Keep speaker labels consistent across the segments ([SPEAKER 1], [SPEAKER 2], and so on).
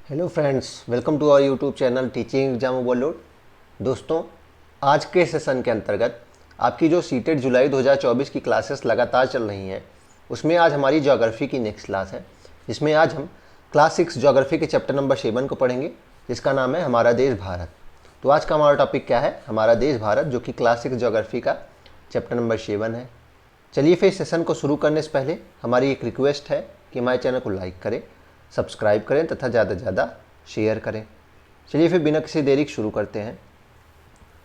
[SPEAKER 1] Hello friends, welcome to our YouTube channel teaching exam overload. दोस्तों, आज के session के अंतर्गत आपकी जो सीटेट जुलाई 2024 की क्लासेस लगातार चल रही हैं, उसमें आज हमारी ज्योग्राफी की नेक्स्ट क्लास है, जिसमें आज हम क्लास 6 ज्योग्राफी के चैप्टर नंबर 7 को पढ़ेंगे, जिसका नाम है हमारा देश भारत। तो आज का हमारा टॉपिक क्या है? हमारा देश भारत, जो कि क्लास 6 ज्योग्राफी का चैप्टर नंबर 7 है। चलिए फिर सेशन को शुरू करने से पहले हमारी एक रिक्वेस्ट है कि हमारे चैनल को लाइक करें, सब्सक्राइब करें तथा ज़्यादा से ज़्यादा शेयर करें। चलिए फिर बिना किसी देरी के शुरू करते हैं।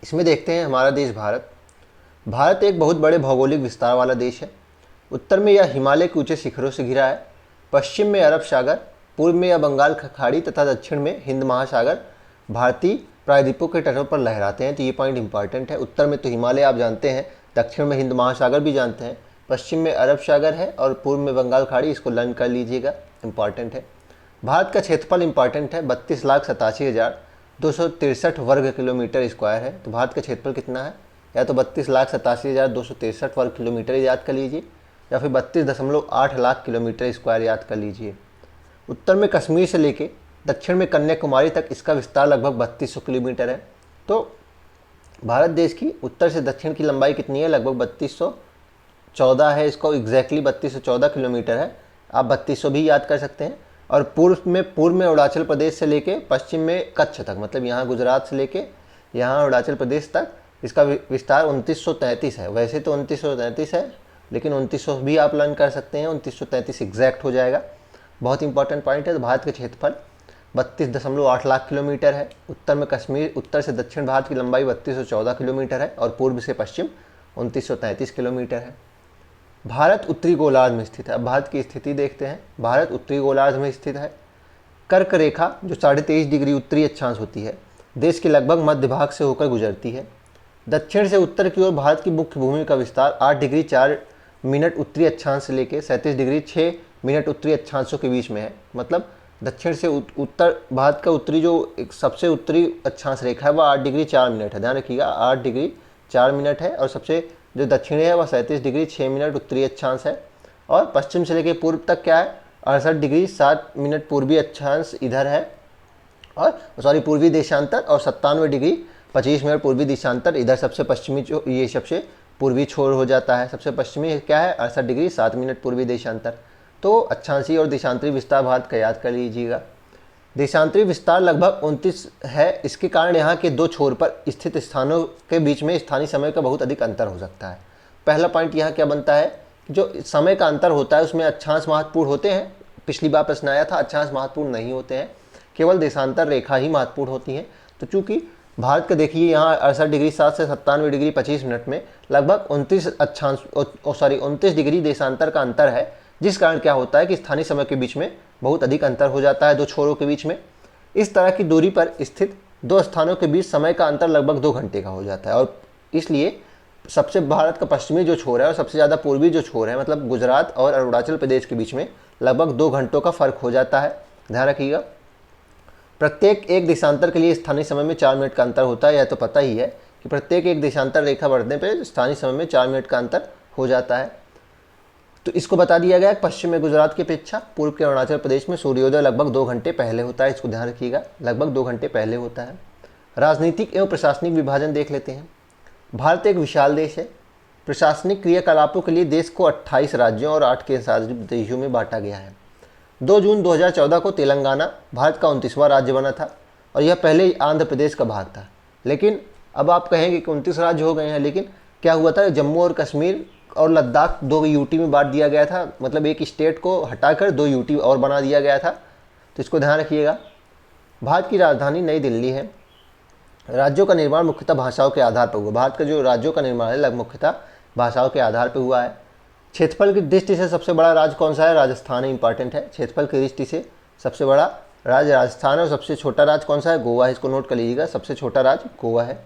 [SPEAKER 1] इसमें देखते हैं हमारा देश भारत। भारत एक बहुत बड़े भौगोलिक विस्तार वाला देश है। उत्तर में यह हिमालय के ऊंचे शिखरों से घिरा है, पश्चिम में अरब सागर, पूर्व में यह बंगाल खाड़ी तथा दक्षिण में हिंद महासागर भारतीय प्रायद्वीपों के तटों पर लहराते हैं। तो ये पॉइंट इंपॉर्टेंट है। उत्तर में तो हिमालय आप जानते हैं, दक्षिण में हिंद महासागर भी जानते हैं, पश्चिम में अरब सागर है और पूर्व में बंगाल खाड़ी। इसको लर्न कर लीजिएगा, इंपॉर्टेंट है। भारत का क्षेत्रफल इंपॉर्टेंट है, 32,87,263 वर्ग किलोमीटर स्क्वायर है। तो भारत का क्षेत्रफल कितना है? या तो 32,87,263 वर्ग किलोमीटर याद कर लीजिए, या फिर 32.8 लाख किलोमीटर स्क्वायर याद कर लीजिए। उत्तर में कश्मीर से लेके दक्षिण में कन्याकुमारी तक इसका विस्तार लगभग 3200 किलोमीटर है। तो भारत देश की उत्तर से दक्षिण की लंबाई कितनी है? लगभग 3214 है। इसको एग्जैक्टली 3214 किलोमीटर है। आप 3200 भी याद कर सकते हैं। और पूर्व में अरुणाचल प्रदेश से लेके पश्चिम में कच्छ तक, मतलब यहाँ गुजरात से लेके यहाँ अरुणाचल प्रदेश तक इसका विस्तार 2933 है। वैसे तो 2933 है, लेकिन 2900 भी आप लर्न कर सकते हैं। 2933 एग्जैक्ट हो जाएगा। बहुत इंपॉर्टेंट पॉइंट है। तो भारत का क्षेत्रफल 32.8 लाख किलोमीटर है। उत्तर में कश्मीर, उत्तर से दक्षिण भारत की लंबाई 3214 किलोमीटर है और पूर्व से पश्चिम 2933 किलोमीटर है। भारत उत्तरी गोलार्ध में स्थित है। अब भारत की स्थिति देखते हैं। भारत उत्तरी गोलार्ध में स्थित है। कर्क रेखा जो 23.5 डिग्री उत्तरी अक्षांश होती है, देश के लगभग मध्य भाग से होकर गुजरती है। दक्षिण से उत्तर की ओर भारत की मुख्य भूमि का विस्तार 8 डिग्री 4 मिनट उत्तरी अक्षांश से लेकर 37 डिग्री 6 मिनट उत्तरी अक्षांशों के बीच में है। मतलब दक्षिण से उत्तर भारत का उत्तरी जो एक सबसे उत्तरी अक्षांश रेखा है वह 8 डिग्री 4 मिनट है। ध्यान रखिएगा, 8 डिग्री 4 मिनट है। और सबसे जो दक्षिणी है वह 37 डिग्री 6 मिनट उत्तरी अक्षांश है। और पश्चिम से लेकर पूर्व तक क्या है? 68 डिग्री 7 मिनट पूर्वी अक्षांश इधर है, और पूर्वी देशांतर, और 97 डिग्री 25 मिनट पूर्वी देशांतर इधर। सबसे पश्चिमी जो ये सबसे पूर्वी छोर हो जाता है। सबसे पश्चिमी क्या है? 68 डिग्री 7 मिनट पूर्वी देशांतर। तो अक्षांशीय और देशांतरी विस्तार भारत का याद कर लीजिएगा। देशांतरी विस्तार लगभग 29 है। इसके कारण यहाँ के दो छोर पर स्थित स्थानों के बीच में स्थानीय समय का बहुत अधिक अंतर हो सकता है। पहला पॉइंट यहाँ क्या बनता है? जो समय का अंतर होता है उसमें अक्षांश महत्वपूर्ण होते हैं। पिछली बार प्रश्न आया था, अक्षांश महत्वपूर्ण नहीं होते हैं, केवल देशांतर रेखा ही महत्वपूर्ण होती है। तो चूंकि भारत का देखिए यहाँ 68 डिग्री 7 से 97 डिग्री 25 मिनट में लगभग 29 डिग्री देशांतर का अंतर है, जिस कारण क्या होता है कि स्थानीय समय के बीच में बहुत अधिक अंतर हो जाता है दो छोरों के बीच में। इस तरह की दूरी पर स्थित दो स्थानों के बीच समय का अंतर लगभग 2 घंटे का हो जाता है। और इसलिए सबसे भारत का पश्चिमी जो छोर है और सबसे ज़्यादा पूर्वी जो छोर है, मतलब गुजरात और अरुणाचल प्रदेश के बीच में लगभग 2 घंटों का फर्क हो जाता है। ध्यान रखिएगा, प्रत्येक एक देशांतर के लिए स्थानीय समय में 4 मिनट का अंतर होता है। यह तो पता ही है कि प्रत्येक एक देशांतर रेखा बढ़ने पर स्थानीय समय में 4 मिनट का अंतर हो जाता है। तो इसको बता दिया गया कि पश्चिम में गुजरात की अपेक्षा पूर्व के अरुणाचल प्रदेश में सूर्योदय लगभग 2 घंटे पहले होता है। इसको ध्यान रखिएगा, लगभग 2 घंटे पहले होता है। राजनीतिक एवं प्रशासनिक विभाजन देख लेते हैं। भारत एक विशाल देश है। प्रशासनिक क्रियाकलापों के लिए देश को 28 राज्यों और 8 केंद्रशासित प्रदेशों में बांटा गया है। 2 जून 2014 को तेलंगाना भारत का 29वां राज्य बना था, और यह पहले ही आंध्र प्रदेश का भाग था। लेकिन अब आप कहेंगे कि 29 राज्य हो गए हैं, लेकिन क्या हुआ था? जम्मू और कश्मीर और लद्दाख 2 यूटी में बांट दिया गया था। मतलब एक स्टेट को हटाकर 2 यूटी और बना दिया गया था। तो इसको ध्यान रखिएगा। भारत की राजधानी नई दिल्ली है। राज्यों का निर्माण मुख्यतः भाषाओं के आधार पर हुआ। भारत का जो राज्यों का निर्माण है मुख्यतः भाषाओं के आधार पर हुआ है। क्षेत्रफल की दृष्टि से सबसे बड़ा राज्य कौन सा है? राजस्थान है। इंपॉर्टेंट है। क्षेत्रफल की दृष्टि से सबसे बड़ा राज्य राजस्थान है। और सबसे छोटा राज्य कौन सा है? गोवा है। इसको नोट कर लीजिएगा, सबसे छोटा राज्य गोवा है।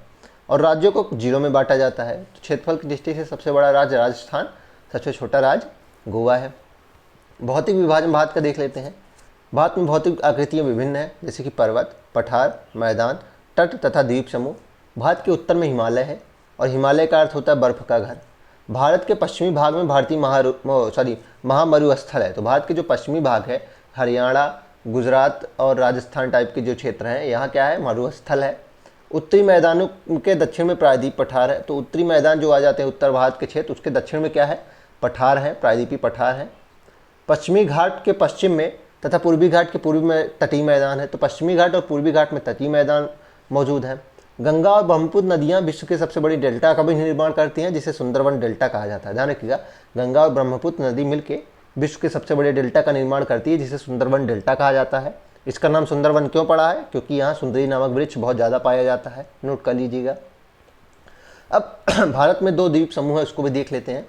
[SPEAKER 1] और राज्यों को जिलों में बांटा जाता है। तो क्षेत्रफल की दृष्टि से सबसे बड़ा राज्य राजस्थान, सबसे छोटा राज्य गोवा है। भौतिक विभाजन भारत का देख लेते हैं। भारत में भौतिक आकृतियाँ विभिन्न हैं, जैसे कि पर्वत, पठार, मैदान, तट तथा द्वीप समूह। भारत के उत्तर में हिमालय है, और हिमालय का अर्थ होता है बर्फ का घर। भारत के पश्चिमी भाग में भारतीय महामरुस्थल है। तो भारत के जो पश्चिमी भाग है, हरियाणा, गुजरात और राजस्थान टाइप के जो क्षेत्र हैं, यहाँ क्या है, मरुस्थल है। उत्तरी मैदानों के दक्षिण में प्रायद्वीप पठार है। तो उत्तरी मैदान जो आ जाते हैं उत्तर भारत के क्षेत्र, उसके दक्षिण में क्या है, पठार है, प्रायद्वीपीय पठार है। पश्चिमी घाट के पश्चिम में तथा पूर्वी घाट के पूर्व में तटीय मैदान है। तो पश्चिमी घाट और पूर्वी घाट में तटीय मैदान मौजूद है। गंगा और ब्रह्मपुत्र नदियाँ विश्व की सबसे बड़ी डेल्टा का भी निर्माण करती हैं, जिसे सुंदरवन डेल्टा कहा जाता है। ध्यान रखिएगा, गंगा और ब्रह्मपुत्र नदी मिलकर विश्व के सबसे बड़े डेल्टा का निर्माण करती है, जिसे सुंदरवन डेल्टा कहा जाता है। इसका नाम सुंदरवन क्यों पड़ा है, क्योंकि यहाँ सुंदरी नामक वृक्ष बहुत ज़्यादा पाया जाता है, नोट कर लीजिएगा। अब भारत में 2 द्वीप समूह है, उसको भी देख लेते हैं।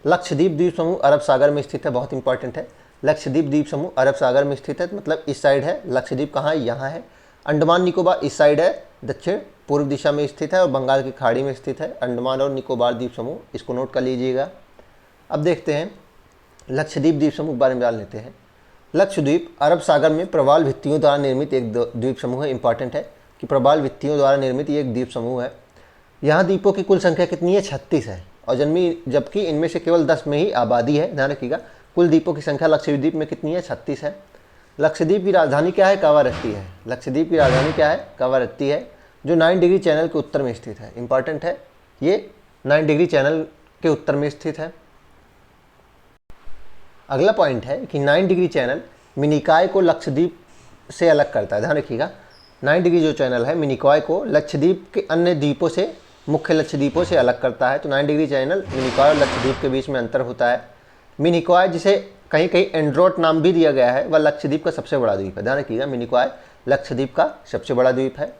[SPEAKER 1] लक्षद्वीप द्वीप समूह अरब सागर में स्थित है, बहुत इंपॉर्टेंट है। लक्षद्वीप द्वीप समूह अरब सागर में स्थित है, मतलब इस साइड है। लक्षद्वीप कहाँ है, यहाँ है। अंडमान निकोबार इस साइड है, दक्षिण पूर्व दिशा में स्थित है और बंगाल की खाड़ी में स्थित है। अंडमान और निकोबार द्वीप समूह, इसको नोट कर लीजिएगा। अब देखते हैं लक्षद्वीप द्वीप समूह के बारे में जान लेते हैं। लक्षद्वीप अरब सागर में प्रवाल भित्तियों द्वारा निर्मित एक द्वीप समूह है। इंपॉर्टेंट है कि प्रवाल भित्तियों द्वारा निर्मित ये एक द्वीप समूह है। यहाँ द्वीपों की कुल संख्या कितनी है, 36 है, और जबकि इनमें से केवल 10 में ही आबादी है। ध्यान रखिएगा, कुल द्वीपों की संख्या लक्षद्वीप में कितनी है, 36 है। लक्षद्वीप की राजधानी क्या है, कावारत्ती है। लक्षद्वीप की राजधानी क्या है, कावारत्ती है, जो 9 डिग्री चैनल के उत्तर में स्थित है। इंपॉर्टेंट है, ये 9 डिग्री चैनल के उत्तर में स्थित है। अगला पॉइंट है कि 9 डिग्री चैनल मिनिकॉय को लक्षद्वीप से अलग करता है। ध्यान रखिएगा, 9 डिग्री जो चैनल है मिनिकॉय को लक्षद्वीप के अन्य द्वीपों से, मुख्य लक्षद्वीपों से अलग करता है। तो 9 डिग्री चैनल मिनिकॉय और लक्षद्वीप के बीच में अंतर होता है। मिनिकॉय, जिसे कहीं कहीं एंड्रोट नाम भी दिया गया है, वह लक्षद्वीप का सबसे बड़ा द्वीप है। ध्यान रखिएगा, मिनिकॉय लक्षद्वीप का सबसे बड़ा द्वीप है।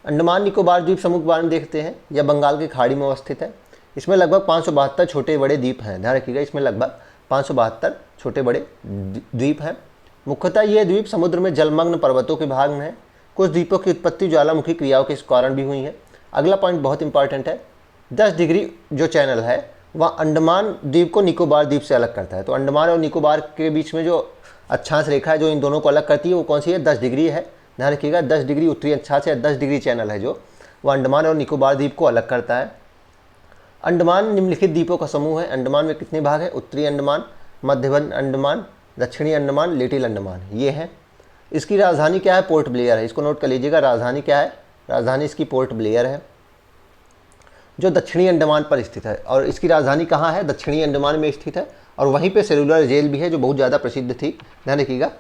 [SPEAKER 1] अंडमान निकोबार द्वीप समूह के बारे में देखते हैं। यह बंगाल की खाड़ी में अवस्थित है। इसमें लगभग 572 छोटे बड़े द्वीप हैं। ध्यान रखिएगा, इसमें लगभग 572 छोटे बड़े द्वीप हैं। मुख्यतः ये द्वीप समुद्र में जलमग्न पर्वतों के भाग में है। कुछ द्वीपों की उत्पत्ति ज्वालामुखी क्रियाओं के कारण भी हुई है। अगला पॉइंट बहुत इंपॉर्टेंट है। 10 डिग्री जो चैनल है वह अंडमान द्वीप को निकोबार द्वीप से अलग करता है। तो अंडमान और निकोबार के बीच में जो अक्षांश रेखा है जो इन दोनों को अलग करती है वो कौन सी है, 10 डिग्री है। ध्यान रखिएगा, 10 डिग्री उत्तरी अक्षांश या 10 डिग्री चैनल है जो वह अंडमान और निकोबार द्वीप को अलग करता है। अंडमान निम्नलिखित द्वीपों का समूह है। अंडमान में कितने भाग हैं, उत्तरी अंडमान, मध्य अंडमान, दक्षिणी अंडमान, लिटिल अंडमान, ये है। इसकी राजधानी क्या है, पोर्ट ब्लेयर है। इसको नोट कर लीजिएगा, राजधानी क्या है, राजधानी इसकी पोर्ट ब्लेयर है, जो दक्षिणी अंडमान पर स्थित है। और इसकी राजधानी कहाँ है, दक्षिणी अंडमान में स्थित है। और वहीं पे सेलुलर जेल भी है जो बहुत ज़्यादा प्रसिद्ध थी। ध्यान रखिएगा,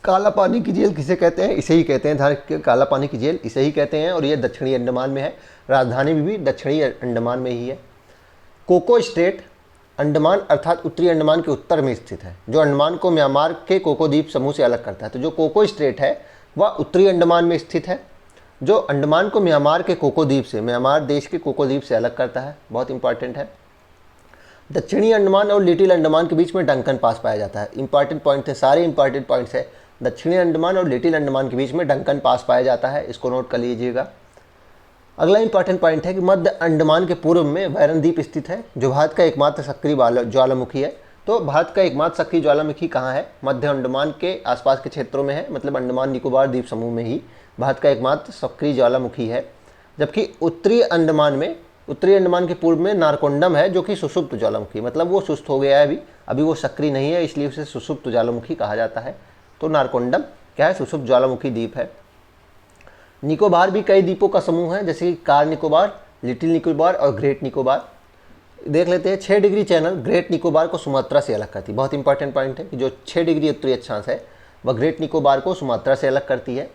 [SPEAKER 1] काला पानी की जेल किसे कहते हैं, इसे ही कहते हैं। ध्यान रखिएगा, काला पानी की जेल इसे ही कहते हैं, और ये दक्षिणी अंडमान में है। राजधानी भी दक्षिणी अंडमान में ही है। कोको स्टेट अंडमान अर्थात उत्तरी अंडमान के उत्तर में स्थित है, जो अंडमान को म्यांमार के कोको द्वीप समूह से अलग करता है। तो जो कोको स्टेट है वह उत्तरी अंडमान में स्थित है, जो अंडमान को म्यांमार के कोको द्वीप से, म्यांमार देश के कोको द्वीप से अलग करता है। बहुत इंपॉर्टेंट है। दक्षिणी अंडमान और लिटिल अंडमान के बीच में डंकन पास पाया जाता है। इंपॉर्टेंट पॉइंट है, सारे इंपॉर्टेंट पॉइंट्स है। दक्षिणी अंडमान और लिटिल अंडमान के बीच में डंकन पास पाया जाता है, इसको नोट कर लीजिएगा। अगला इंपॉर्टेंट पॉइंट है कि मध्य अंडमान के पूर्व में वैरन द्वीप स्थित है, जो भारत का एकमात्र सक्रिय ज्वालामुखी है। तो भारत का एकमात्र सक्रिय ज्वालामुखी कहाँ है, मध्य अंडमान के आसपास के क्षेत्रों में है, मतलब अंडमान निकोबार द्वीप समूह में ही भारत का एकमात्र सक्रिय ज्वालामुखी है। जबकि उत्तरी अंडमान के पूर्व में नारकोंडम है, जो कि सुषुप्त ज्वालामुखी, मतलब वो सुस्त हो गया है, अभी वो सक्रिय नहीं है, इसलिए उसे सुषुप्त ज्वालामुखी कहा जाता है। तो नारकोंडम क्या है, सुषुप्त ज्वालामुखी द्वीप है। निकोबार भी कई द्वीपों का समूह है, जैसे कि कार निकोबार, लिटिल निकोबार और ग्रेट निकोबार। देख लेते हैं। 6 डिग्री चैनल ग्रेट निकोबार को सुमात्रा से अलग करती है। बहुत इंपॉर्टेंट पॉइंट है कि जो 6 डिग्री उत्तरी अक्षांश है वह ग्रेट निकोबार को सुमात्रा से अलग करती है।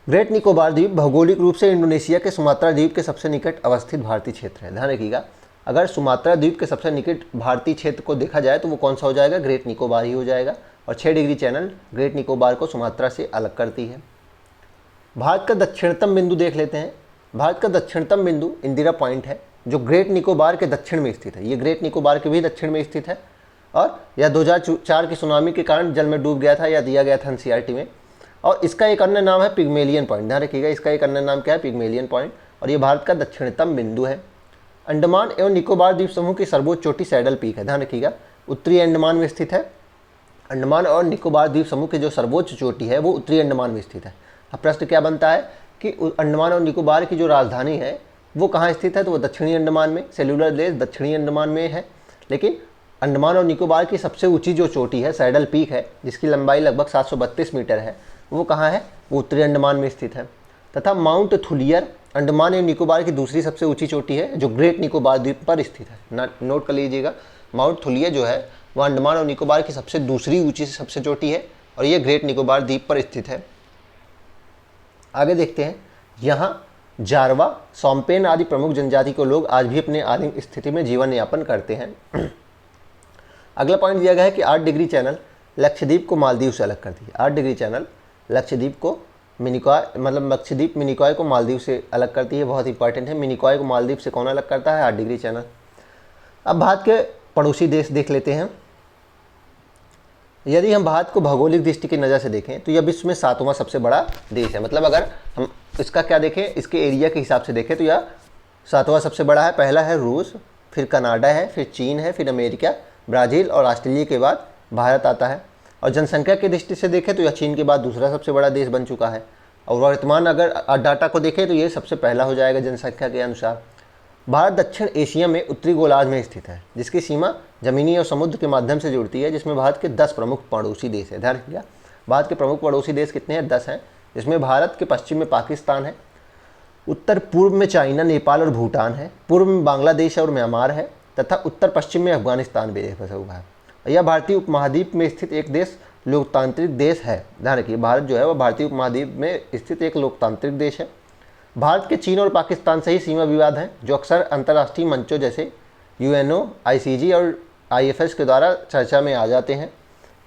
[SPEAKER 1] ग्रेट निकोबार द्वीप भौगोलिक रूप से इंडोनेशिया के सुमात्रा द्वीप के सबसे निकट अवस्थित भारतीय क्षेत्र है। ध्यान रखिएगा, अगर सुमात्रा द्वीप के सबसे निकट भारतीय क्षेत्र को देखा जाए तो वो कौन सा हो जाएगा, ग्रेट निकोबार ही हो जाएगा। और 6 डिग्री चैनल ग्रेट निकोबार को सुमात्रा से अलग करती है। भारत का दक्षिणतम बिंदु देख लेते हैं। भारत का दक्षिणतम बिंदु इंदिरा पॉइंट है, जो ग्रेट निकोबार के दक्षिण में स्थित है। ये ग्रेट निकोबार के भी दक्षिण में स्थित है, और यह 2004 की सुनामी के कारण जल में डूब गया था, या दिया गया था एनसीईआरटी में। और इसका एक अन्य नाम है पिग्मेलियन पॉइंट। ध्यान रखिएगा, इसका एक अन्य नाम क्या है, पिग्मेलियन पॉइंट। और ये भारत का दक्षिणतम बिंदु है। अंडमान एवं निकोबार द्वीप समूह की सर्वोच्च चोटी सैडल पीक है। ध्यान रखिएगा, उत्तरी अंडमान में स्थित है। अंडमान और निकोबार द्वीप समूह की जो सर्वोच्च चोटी है वो उत्तरी अंडमान में स्थित है। अब प्रश्न क्या बनता है कि अंडमान और निकोबार की जो राजधानी है वो कहाँ स्थित है, तो वो दक्षिणी अंडमान में, सेलुलर देश दक्षिणी अंडमान में है। लेकिन अंडमान और निकोबार की सबसे ऊंची जो चोटी है सैडल पीक है, जिसकी लंबाई लगभग 732 मीटर है, वो कहाँ है? वो उत्तरी अंडमान में स्थित है। तथा माउंट थुलियर अंडमान एवं निकोबार की दूसरी सबसे ऊंची चोटी है, जो ग्रेट निकोबार द्वीप पर स्थित है। नोट कर लीजिएगा, माउंट थुलियर जो है वह अंडमान और निकोबार की सबसे दूसरी ऊंची सबसे चोटी है और ये ग्रेट निकोबार द्वीप पर स्थित है। आगे देखते हैं, यहाँ जारवा, सोम्पेन आदि प्रमुख जनजाति के लोग आज भी अपने आदिम स्थिति में जीवन यापन करते हैं। अगला पॉइंट दिया गया है कि 8 डिग्री चैनल लक्षद्वीप को मालदीव से अलग करती है। 8 डिग्री चैनल लक्षद्वीप को मिनिकॉय, मतलब लक्षद्वीप मिनिकॉय को मालदीव से अलग करती है। बहुत इंपॉर्टेंट है, मिनिकॉय को मालदीव से कौन अलग करता है? 8 डिग्री चैनल। अब भारत के पड़ोसी देश देख लेते हैं। यदि हम भारत को भौगोलिक दृष्टि की नज़र से देखें तो यह विश्व में 7वां सबसे बड़ा देश है। मतलब अगर हम इसका क्या देखें, इसके एरिया के हिसाब से देखें तो यह 7वां सबसे बड़ा है। पहला है रूस, फिर कनाडा है, फिर चीन है, फिर अमेरिका, ब्राज़ील और ऑस्ट्रेलिया के बाद भारत आता है। और जनसंख्या की दृष्टि से देखें तो यह चीन के बाद दूसरा सबसे बड़ा देश बन चुका है। और वर्तमान अगर डाटा को देखें तो ये सबसे पहला हो जाएगा जनसंख्या के अनुसार। भारत दक्षिण एशिया में उत्तरी गोलार्ध में स्थित है, जिसकी सीमा जमीनी और समुद्र के माध्यम से जुड़ती है, जिसमें भारत के 10 प्रमुख पड़ोसी देश है। ध्यान रखिएगा, भारत के प्रमुख पड़ोसी देश कितने हैं? 10 हैं, जिसमें भारत के पश्चिम में पाकिस्तान है, उत्तर पूर्व में चाइना, नेपाल और भूटान है, पूर्व में बांग्लादेश और म्यांमार है तथा उत्तर पश्चिम में अफगानिस्तान भी फंसा हुआ है। यह भारतीय उपमहाद्वीप में स्थित एक देश लोकतांत्रिक देश है। ध्यान रखिए, भारत जो है वह भारतीय उपमहाद्वीप में स्थित एक लोकतांत्रिक देश है। भारत के चीन और पाकिस्तान से ही सीमा विवाद हैं, जो अक्सर अंतर्राष्ट्रीय मंचों जैसे यूएनओ, आईसीजी और आईएफएस के द्वारा चर्चा में आ जाते हैं।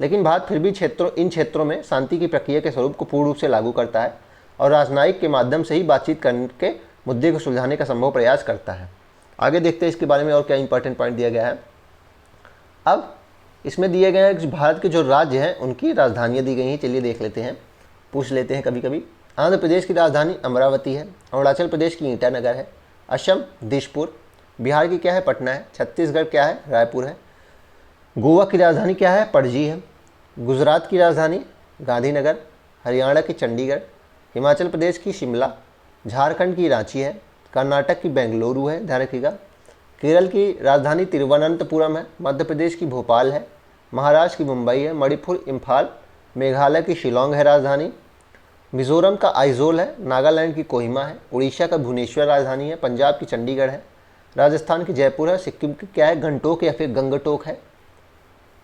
[SPEAKER 1] लेकिन भारत फिर भी इन क्षेत्रों में शांति की प्रक्रिया के स्वरूप को पूर्ण रूप से लागू करता है और राजनयिक के माध्यम से ही बातचीत करके मुद्दे को सुलझाने का संभव प्रयास करता है। आगे देखते हैं इसके बारे में और क्या इंपॉर्टेंट पॉइंट दिया गया है। अब इसमें दिए गए हैं कि भारत के जो राज्य हैं उनकी राजधानियाँ दी गई हैं। चलिए देख लेते हैं, पूछ लेते हैं कभी कभी। आंध्र प्रदेश की राजधानी अमरावती है, अरुणाचल प्रदेश की ईटानगर है, असम दिसपुर, बिहार की क्या है? पटना है, छत्तीसगढ़ क्या है? रायपुर है, गोवा की राजधानी क्या है? पणजी है, गुजरात की राजधानी गांधीनगर, हरियाणा की चंडीगढ़, हिमाचल प्रदेश की शिमला, झारखंड की रांची है, कर्नाटक की बेंगलुरु है। ध्यान रखिएगा, केरल की राजधानी तिरुवनंतपुरम है, मध्य प्रदेश की भोपाल है, महाराष्ट्र की मुंबई है, मणिपुर इम्फाल, मेघालय की शिलोंग है राजधानी, मिजोरम का आइजोल है, नागालैंड की कोहिमा है, उड़ीसा का भुवनेश्वर राजधानी है, पंजाब की चंडीगढ़ है, राजस्थान की जयपुर है, सिक्किम की क्या है? गंगटोक या फिर गंगटोक है,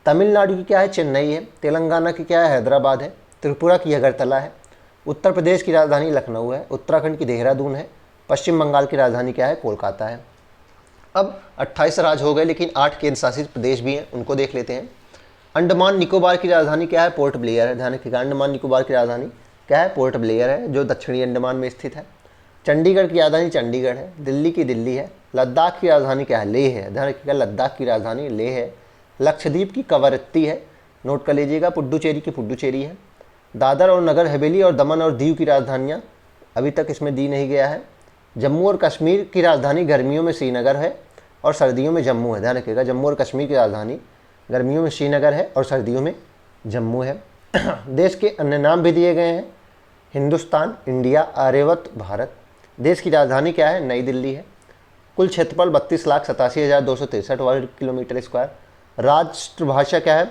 [SPEAKER 1] तमिलनाडु की क्या है? चेन्नई है, तेलंगाना की क्या है? हैदराबाद है, त्रिपुरा की अगरतला है, उत्तर प्रदेश की राजधानी लखनऊ है, उत्तराखंड की देहरादून है, पश्चिम बंगाल की राजधानी क्या है? कोलकाता है। अब 28 राज्य हो गए, लेकिन 8 केंद्र शासित प्रदेश भी हैं, उनको देख लेते हैं। अंडमान निकोबार की राजधानी क्या है? पोर्ट ब्लेयर है। ध्यान रखिएगा, अंडमान निकोबार की राजधानी क्या है? पोर्ट ब्लेयर है, जो दक्षिणी अंडमान में स्थित है। चंडीगढ़ की राजधानी चंडीगढ़ है, दिल्ली की दिल्ली है, लद्दाख की राजधानी क्या है? लेह है। ध्यान रखिएगा, लद्दाख की राजधानी लेह है, लक्षद्वीप की कवरत्ती है, नोट कर लीजिएगा, पुडुचेरी की पुडुचेरी है, दादर और नगर हवेली और दमन और दीव की राजधानियाँ अभी तक इसमें दी नहीं गया है। जम्मू और कश्मीर की राजधानी गर्मियों में श्रीनगर है और सर्दियों में जम्मू है। ध्यान रखिएगा, जम्मू और कश्मीर की राजधानी गर्मियों में श्रीनगर है और सर्दियों में जम्मू है। देश के अन्य नाम भी दिए गए हैं, हिंदुस्तान, इंडिया, आर्यवत, भारत। देश की राजधानी क्या है? नई दिल्ली है। कुल क्षेत्रफल 32,87,263 वर्ग किलोमीटर स्क्वायर। राष्ट्रभाषा क्या है?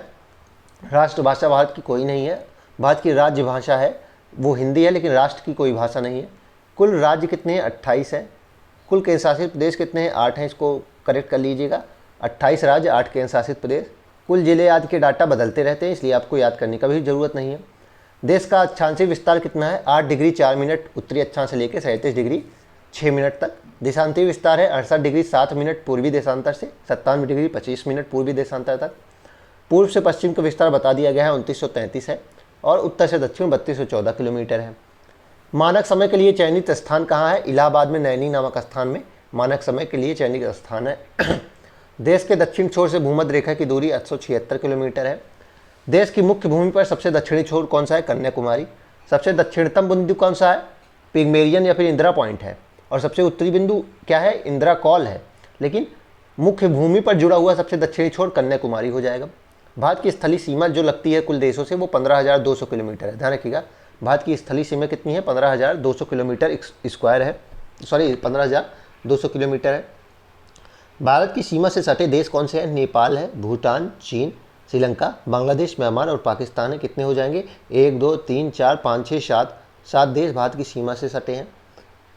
[SPEAKER 1] राष्ट्रभाषा भारत की कोई नहीं है। भारत की राज्य भाषा है वो हिंदी है, लेकिन राष्ट्र की कोई भाषा नहीं है। कुल राज्य कितने हैं? 28 हैं। कुल केंद्र शासित प्रदेश कितने हैं? 8 हैं, इसको करेक्ट कर लीजिएगा। 28 राज्य, 8 केंद्र शासित प्रदेश। कुल जिले आदि के डाटा बदलते रहते हैं, इसलिए आपको याद करने का भी ज़रूरत नहीं है। देश का अक्षांशीय विस्तार कितना है? 8 डिग्री 4 मिनट उत्तरी अक्षांश से लेकर 37 डिग्री 6 मिनट तक। देशांतीय विस्तार है 68 डिग्री 7 मिनट पूर्वी देशांतर से 97 डिग्री 25 मिनट पूर्वी देशांतर तक। पूर्व से पश्चिम का विस्तार बता दिया गया है, 2933 है और उत्तर से दक्षिण 3214 किलोमीटर है। मानक समय के लिए चयनित स्थान कहाँ है? इलाहाबाद में नैनी नामक स्थान में मानक समय के लिए चयनित स्थान है। देश के दक्षिण छोर से भूमध्य रेखा की दूरी 876 किलोमीटर है। देश की मुख्य भूमि पर सबसे दक्षिणी छोर कौन सा है? कन्याकुमारी। सबसे दक्षिणतम बिंदु कौन सा है? पिग्मेरियन या फिर इंदिरा पॉइंट है। और सबसे उत्तरी बिंदु क्या है? इंदिरा कॉल है। लेकिन मुख्य भूमि पर जुड़ा हुआ सबसे दक्षिणी छोर कन्याकुमारी हो जाएगा। भारत की स्थलीय सीमा जो लगती है कुल देशों से वो 15,200 किलोमीटर है। ध्यान रखिएगा, भारत की स्थलीय सीमा कितनी है? 15,200 किलोमीटर स्क्वायर है, सॉरी 15,200 किलोमीटर है। भारत की सीमा से सटे देश कौन से हैं? नेपाल है, भूटान, चीन, श्रीलंका, बांग्लादेश, म्यांमार और पाकिस्तान है। कितने हो जाएंगे? 1 2 3 4 5 6 7 7 देश भारत की सीमा से सटे हैं।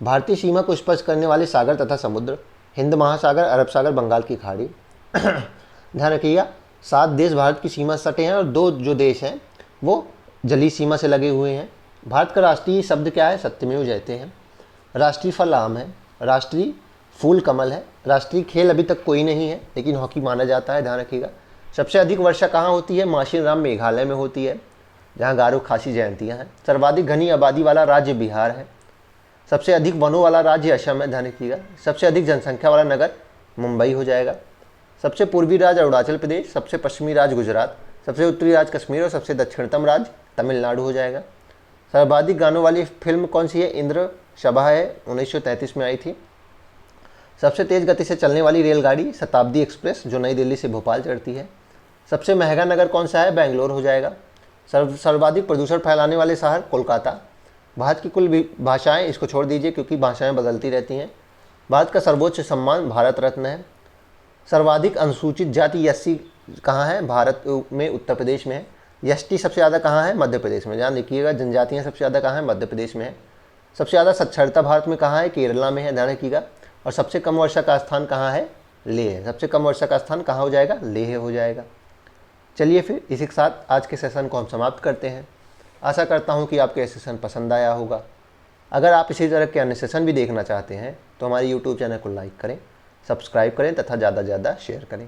[SPEAKER 1] भारतीय सीमा को स्पर्श करने वाले सागर तथा समुद्र: हिंद महासागर, अरब सागर, बंगाल की खाड़ी। ध्यान रखिएगा, 7 देश भारत की सीमा से सटे हैं और 2 जो देश हैं वो जलीय सीमा से लगे हुए हैं। भारत का राष्ट्रीय शब्द क्या है? सत्यमेव जयते हैं। राष्ट्रीय फल आम है। राष्ट्रीय फूल कमल है। राष्ट्रीय खेल अभी तक कोई नहीं है, लेकिन हॉकी माना जाता है, ध्यान रखिएगा। सबसे अधिक वर्षा कहाँ होती है? माशिनराम मेघालय में होती है, जहाँ गारो खासी जयंतियाँ हैं। सर्वाधिक घनी आबादी वाला राज्य बिहार है। सबसे अधिक वनों वाला राज्य असम है, ध्यान रखिएगा। सबसे अधिक जनसंख्या वाला नगर मुंबई हो जाएगा। सबसे पूर्वी राज्य अरुणाचल प्रदेश, सबसे पश्चिमी राज्य गुजरात, सबसे उत्तरी राज्य कश्मीर और सबसे दक्षिणतम राज्य तमिलनाडु हो जाएगा। सर्वाधिक गानों वाली फिल्म कौन सी है? इंद्र सभा है, 1933 में आई थी। सबसे तेज़ गति से चलने वाली रेलगाड़ी शताब्दी एक्सप्रेस, जो नई दिल्ली से भोपाल चढ़ती है। सबसे महंगा नगर कौन सा है? बेंगलोर हो जाएगा। सर्वाधिक प्रदूषण फैलाने वाले शहर कोलकाता। भारत की कुल भाषाएं, इसको छोड़ दीजिए क्योंकि भाषाएं बदलती रहती हैं। भारत का सर्वोच्च सम्मान भारत रत्न है। सर्वाधिक अनुसूचित जाति एससी कहाँ है? भारत में उत्तर प्रदेश में है। एसटी सबसे ज़्यादा कहाँ है? मध्य प्रदेश में। ध्यान रखिएगा, जनजातियाँ सबसे ज़्यादा कहाँ है? मध्य प्रदेश में है। सबसे ज़्यादा साक्षरता भारत में कहाँ है? केरला में है, ध्यान रखिएगा। और सबसे कम वर्षा का स्थान कहाँ है? लेह है। सबसे कम वर्षा का स्थान कहाँ हो जाएगा? लेह हो जाएगा। चलिए फिर इसी के साथ आज के सेशन को हम समाप्त करते हैं। आशा करता हूँ कि आपको यह सेशन पसंद आया होगा। अगर आप इसी तरह के अन्य सेशन भी देखना चाहते हैं तो हमारे यूट्यूब चैनल को लाइक करें, सब्सक्राइब करें तथा ज़्यादा से ज़्यादा शेयर करें।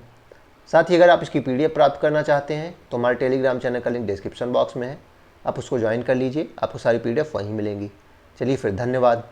[SPEAKER 1] साथ ही अगर आप इसकी PDF प्राप्त करना चाहते हैं तो हमारे टेलीग्राम चैनल का लिंक डिस्क्रिप्शन बॉक्स में है, आप उसको ज्वाइन कर लीजिए, आपको सारी PDF वहीं मिलेंगी। चलिए फिर, धन्यवाद।